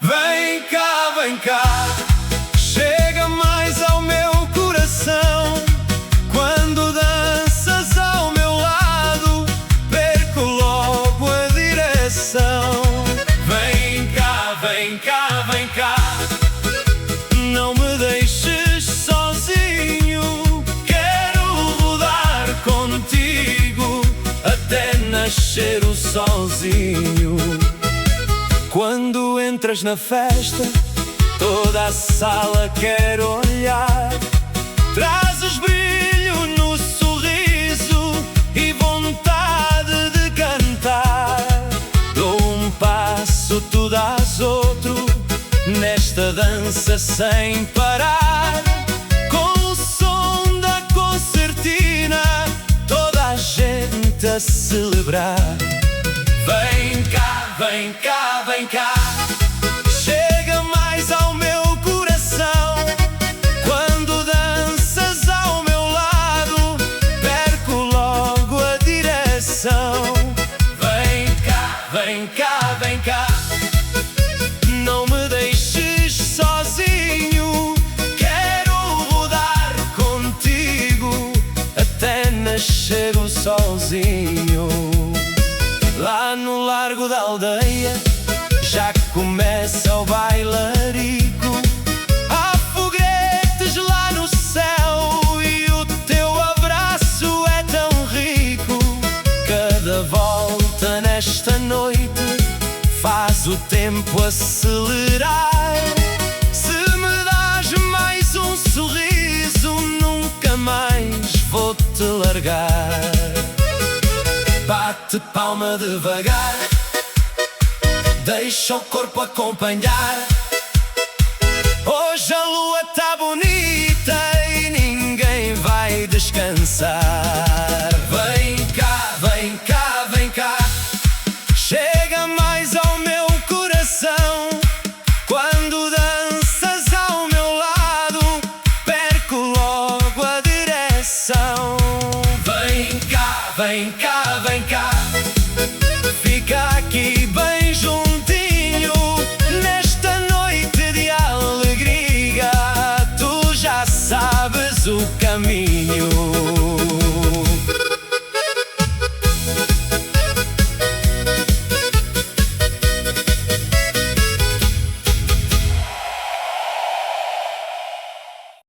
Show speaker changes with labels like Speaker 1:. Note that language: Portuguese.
Speaker 1: vem cá, vem cá. Chega mais ao meu coração. Quando danças ao meu lado, perco logo a direção. Vem cá, vem cá, vem cá. Não me deixes sozinho. Quero rodar contigo até nascer o solzinho. Quando entras na festa, toda a sala quer olhar. Trazes brilho no sorriso e vontade de cantar. Dou um passo, tu dás outro, nesta dança sem parar. Com o som da concertina, toda a gente a celebrar. Vem cá, vem cá, vem cá. Chega mais ao meu coração. Quando danças ao meu lado, perco logo a direção. Vem cá, vem cá, vem cá. Não me deixes sozinho. Quero rodar contigo até nascer o solzinho. Lá no largo da aldeia já começa o bailarico. Há foguetes lá no céu e o teu abraço é tão rico. Cada volta nesta noite faz o tempo acelerar. Se me dás mais um sorriso, nunca mais vou te largar. Bate palma devagar, deixa o corpo acompanhar. Hoje a lua tá bonita e ninguém vai descansar.